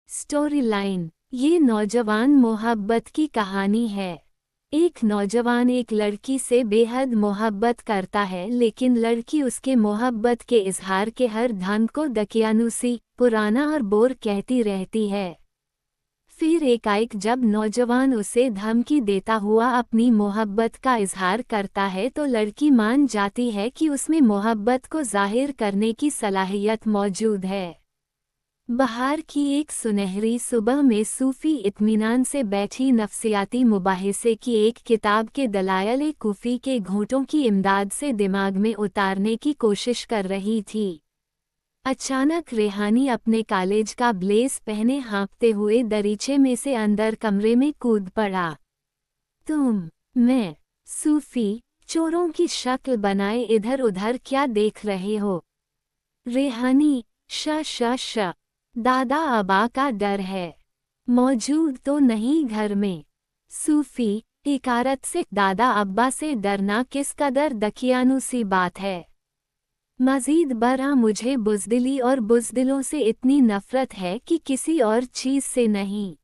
Story line. ये नौजवान मोहब्बत की कहानी है। एक नौजवान एक लड़की से बेहद मोहब्बत करता है, लेकिन लड़की उसके मोहब्बत के इजहार के हर ढंग को दकियानुसी, पुराना और बोर कहती रहती है। फिर एकाएक जब नौजवान उसे धमकी देता हुआ अपनी मोहब्बत का इजहार करता है तो लड़की मान जाती है कि उसमें मोहब्बत को जाहिर करने की सलाहियत मौजूद है। बहार की एक सुनहरी सुबह में सूफी इत्मीनान से बैठी नफ्सियाती मुबाहिसे की एक किताब के दलायल कुफी के घूंटों की इमदाद से दिमाग में उतारने की कोशिश कर रही थी। अचानक रेहानी अपने कॉलेज का ब्लेज पहने हाँफते हुए दरीचे में से अंदर कमरे में कूद पड़ा। मैं सूफी, चोरों की शक्ल बनाए इधर उधर क्या देख रहे हो? रेहानी, श दादा अबा का डर है, मौजूद तो नहीं घर में। सूफी, इकारत से दादा अब्बा से डरना किस कदर दकियानुसी बात है। मजीद बरा मुझे बुज़दिली और बुज़दिलों से इतनी नफ़रत है कि किसी और चीज़ से नहीं।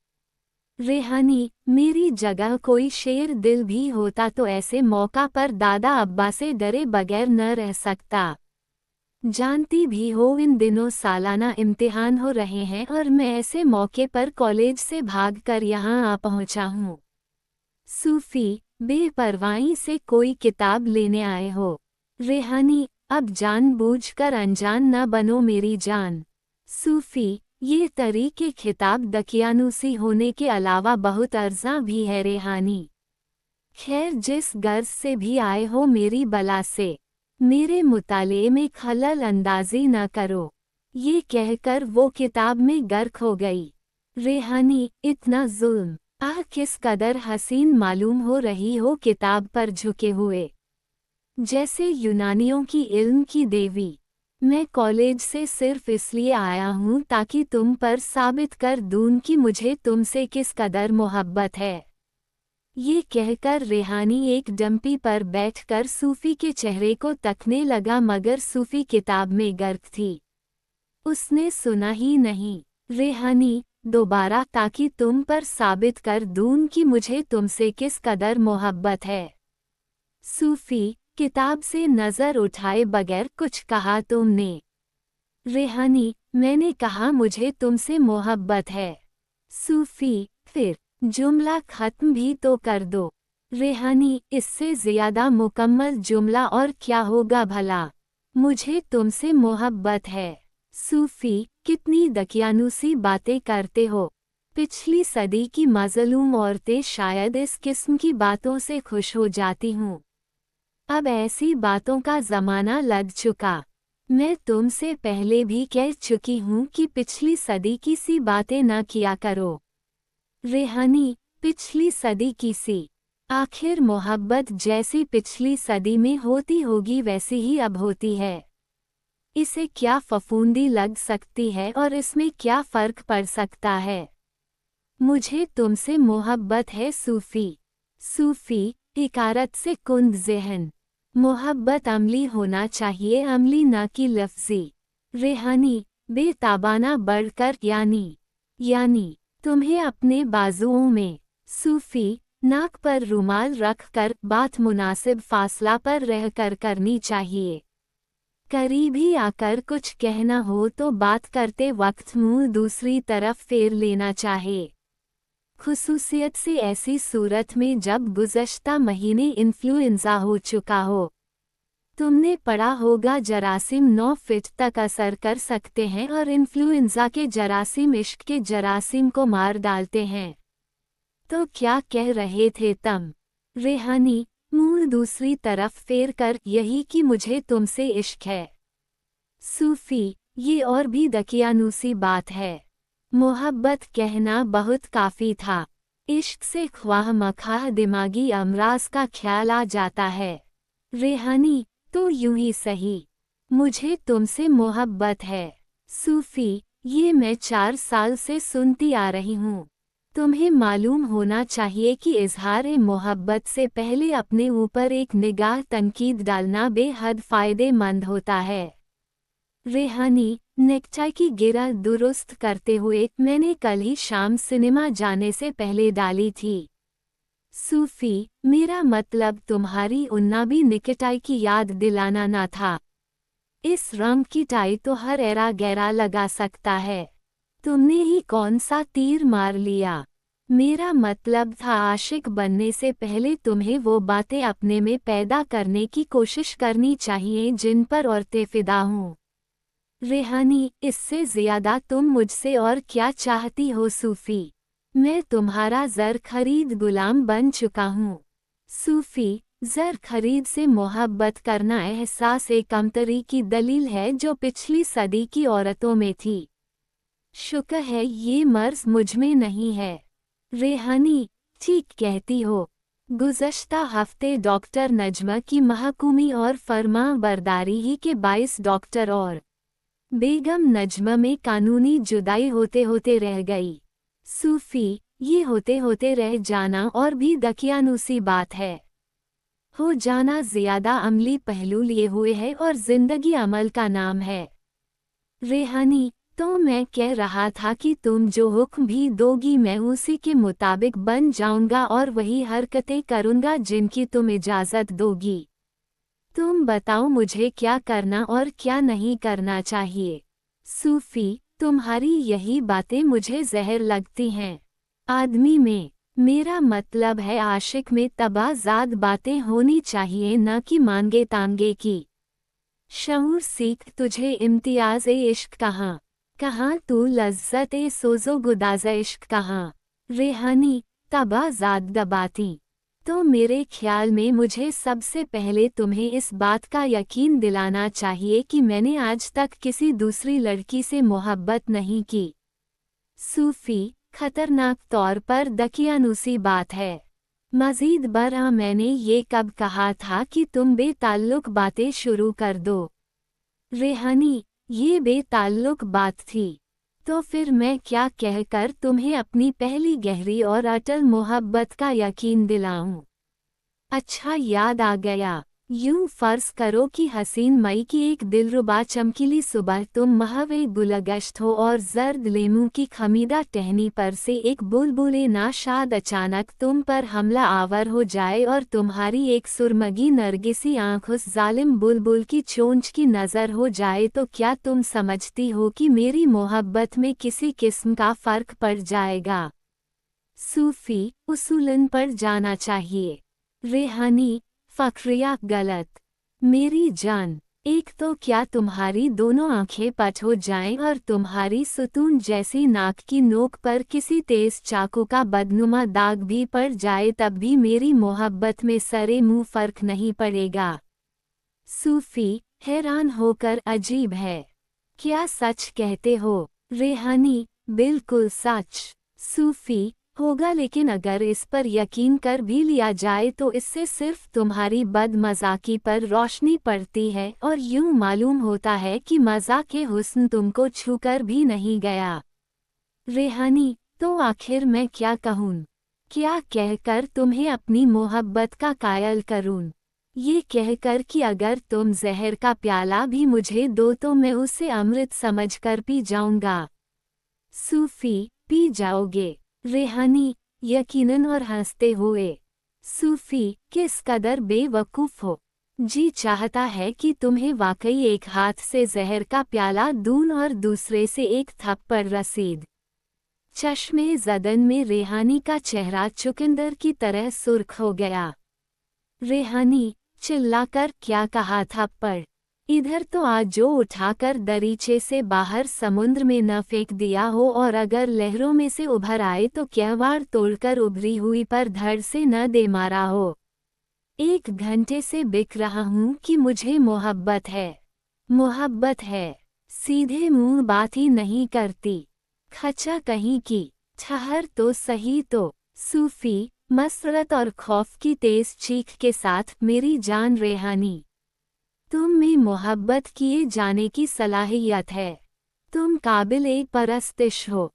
रेहानी, मेरी जगह कोई शेर दिल भी होता तो ऐसे मौका पर दादा अब्बा से डरे बगैर न रह सकता। जानती भी हो इन दिनों सालाना इम्तिहान हो रहे हैं और मैं ऐसे मौके पर कॉलेज से भागकर यहाँ आ पहुँचा हूँ। सूफी, बेपरवाही से कोई किताब लेने आए हो? रेहानी, अब जानबूझकर अनजान न बनो मेरी जान। सूफी, ये तरीके खिताब दकियानुसी होने के अलावा बहुत अर्जा भी है रेहानी। खैर, जिस गर्ज से भी आए हो मेरी बला से मेरे मुताले में खलल अंदाजी न करो। ये कहकर वो किताब में गर्क हो गई। रेहानी, इतना जुल्म, आह किस कदर हसीन मालूम हो रही हो किताब पर झुके हुए, जैसे यूनानियों की इल्म की देवी। मैं कॉलेज से सिर्फ इसलिए आया हूँ ताकि तुम पर साबित कर दूँ कि मुझे तुमसे किस कदर मोहब्बत है। ये कहकर रेहानी एक डंपी पर बैठकर सूफी के चेहरे को तकने लगा, मगर सूफी किताब में गर्क थी। उसने सुना ही नहीं। रेहानी, दोबारा, ताकि तुम पर साबित कर दूँ कि मुझे तुमसे किस कदर मोहब्बत है। सूफी, किताब से नज़र उठाए बगैर कुछ कहा तुमने? रेहानी, मैंने कहा मुझे तुमसे मोहब्बत है। सूफी, फिर जुमला खत्म भी तो कर दो। रेहानी, इससे ज़्यादा मुकम्मल जुमला और क्या होगा भला? मुझे तुमसे मोहब्बत है। सूफी, कितनी दकियानुसी बातें करते हो। पिछली सदी की मज़लूम औरतें शायद इस किस्म की बातों से खुश हो जाती हूँ। अब ऐसी बातों का ज़माना लग चुका। मैं तुमसे पहले भी कह चुकी हूँ कि पिछली सदी की सी बातें न किया करो। रेहानी, पिछली सदी की सी? आखिर मोहब्बत जैसी पिछली सदी में होती होगी वैसी ही अब होती है। इसे क्या फफूंदी लग सकती है और इसमें क्या फ़र्क पड़ सकता है? मुझे तुमसे मोहब्बत है सूफी। सूफी, इकारत से कुंद ज़हन। मोहब्बत अमली होना चाहिए, अमली ना कि लफ्ज़ी। रेहानी, बेताबाना बढ़कर यानी तुम्हें अपने बाजुओं में। सूफी, नाक पर रुमाल रखकर बात मुनासिब फासला पर रहकर करनी चाहिए। करीब ही आकर कुछ कहना हो तो बात करते वक्त मुंह दूसरी तरफ फेर लेना चाहिए। खुसूसियत से ऐसी सूरत में जब गुज़श्ता महीने इन्फ्लुएंज़ा हो चुका हो। तुमने पढ़ा होगा जरासीम 9 फीट तक असर कर सकते हैं और इन्फ्लुएंज़ा के जरासीम इश्क के जरासीम को मार डालते हैं। तो क्या कह रहे थे तुम? रेहानी, मुंह दूसरी तरफ फेर कर यही कि मुझे तुमसे इश्क है। सूफी, ये और भी दकियानुसी बात है। मोहब्बत कहना बहुत काफ़ी था। इश्क से ख्वाह मखाह दिमागी अमराज का ख्याल आ जाता है। रेहानी, तो यूं ही सही, मुझे तुमसे मोहब्बत है। सूफी, ये मैं 4 साल से सुनती आ रही हूँ। तुम्हें मालूम होना चाहिए कि इजहार मोहब्बत से पहले अपने ऊपर एक निगाह तनकीद डालना बेहद फ़ायदेमंद होता है। रेहानी, नेकटाई की गिरा दुरुस्त करते हुए, मैंने कल ही शाम सिनेमा जाने से पहले डाली थी। सूफी, मेरा मतलब तुम्हारी उन्नाबी नेकटाई की याद दिलाना ना था। इस रंग की टाई तो हर एरा गैरा लगा सकता है। तुमने ही कौन सा तीर मार लिया। मेरा मतलब था आशिक बनने से पहले तुम्हें वो बातें अपने में पैदा करने की कोशिश करनी चाहिए जिन पर औरतें फिदा हों। रेहानी, इससे ज्यादा तुम मुझसे और क्या चाहती हो सूफी। मैं तुम्हारा ज़र खरीद गुलाम बन चुका हूँ। सूफी, ज़र खरीद से मोहब्बत करना एहसास एक कमतरी की दलील है जो पिछली सदी की औरतों में थी। शुक्र है ये मर्ज मुझ में नहीं है। रेहानी, ठीक कहती हो। गुज़श्ता हफ्ते डॉक्टर नजमा की महकूमी और फर्मा बरदारी ही के 22 डॉक्टर और बेगम नजमा में कानूनी जुदाई होते होते रह गई। सूफी, ये होते होते रह जाना और भी दकियानूसी बात है। हो जाना ज़्यादा अमली पहलू लिए हुए है और जिंदगी अमल का नाम है। रेहानी, तो मैं कह रहा था कि तुम जो हुक्म भी दोगी मैं उसी के मुताबिक बन जाऊंगा और वही हरकतें करूंगा जिनकी तुम इजाज़त दोगी। तुम बताओ मुझे क्या करना और क्या नहीं करना चाहिए। सूफी, तुम्हारी यही बातें मुझे जहर लगती हैं। आदमी में, मेरा मतलब है आशिक में तबाज़ाद बातें होनी चाहिए न कि मांगे तांगे की। शऊर सीख तुझे इम्तियाज़ इश्क कहाँ, कहाँ तू लज्जत सोज़ो गुदाज़ इश्क कहाँ। रेहानी, तबाज़ाद दबाती तो मेरे ख्याल में मुझे सबसे पहले तुम्हें इस बात का यकीन दिलाना चाहिए कि मैंने आज तक किसी दूसरी लड़की से मोहब्बत नहीं की। सूफी, खतरनाक तौर पर दकियानूसी बात है। मज़ीद बरआ मैंने ये कब कहा था कि तुम बेताल्लुक बातें शुरू कर दो। रेहानी, ये बेताल्लुक बात थी। तो फिर मैं क्या कहकर तुम्हें अपनी पहली गहरी और अटल मोहब्बत का यकीन दिलाऊं। अच्छा याद आ गया। यूं फर्ज करो कि हसीन मई की एक दिलरुबा चमकीली सुबह तुम महवे गुलगश्त हो और जर्द लेमू की खमीदा टहनी पर से एक बुलबुले नाशाद अचानक तुम पर हमला आवर हो जाए और तुम्हारी एक सुरमगी नरगिसी आंख उस जालिम बुलबुल की चोंच की नज़र हो जाए तो क्या तुम समझती हो कि मेरी मोहब्बत में किसी किस्म का फ़र्क पड़ जाएगा। सूफी, उसूलन पर जाना चाहिए। रेहानी, फ़क्रिया गलत। मेरी जान, एक तो क्या तुम्हारी दोनों आंखें पट हो जाएं और तुम्हारी सुतून जैसी नाक की नोक पर किसी तेज चाकू का बदनुमा दाग भी पड़ जाए तब भी मेरी मोहब्बत में सरे मुंह फ़र्क नहीं पड़ेगा। सूफी, हैरान होकर अजीब है। क्या सच कहते हो। रेहानी, बिल्कुल सच। सूफी, होगा लेकिन अगर इस पर यकीन कर भी लिया जाए तो इससे सिर्फ तुम्हारी बदमज़ाकी पर रोशनी पड़ती है और यूं मालूम होता है कि मज़ाक हुस्न तुमको छूकर भी नहीं गया। रेहानी, तो आखिर मैं क्या कहूँ, क्या कहकर तुम्हें अपनी मोहब्बत का कायल करूँ। ये कहकर कि अगर तुम जहर का प्याला भी मुझे दो तो मैं उसे अमृत समझकर पी जाऊंगा। सूफी, पी जाओगे। रेहानी, यकीनन और हंसते हुए। सूफी, किस कदर बेवकूफ़ हो। जी चाहता है कि तुम्हें वाकई एक हाथ से जहर का प्याला दूं और दूसरे से एक थप्पड़ रसीद। चश्मे ज़दन में रेहानी का चेहरा चुकंदर की तरह सुर्ख हो गया। रेहानी, चिल्लाकर क्या कहा थप्पड़। इधर तो आज जो उठाकर दरीचे से बाहर समुद्र में न फेंक दिया हो और अगर लहरों में से उभर आए तो कहवाड़ तोड़कर उभरी हुई पर धड़ से न दे मारा हो। 1 घंटे से बिक रहा हूँ कि मुझे मोहब्बत है। मोहब्बत है। सीधे मुंह बात ही नहीं करती। खचा कहीं की। ठहर तो सही तो। सूफी, मसरत और खौफ की तेज चीख के साथ, मेरी जान रेहानी, तुम में मोहब्बत किए जाने की सलाहियत है। तुम काबिल-ए-परस्तिश हो।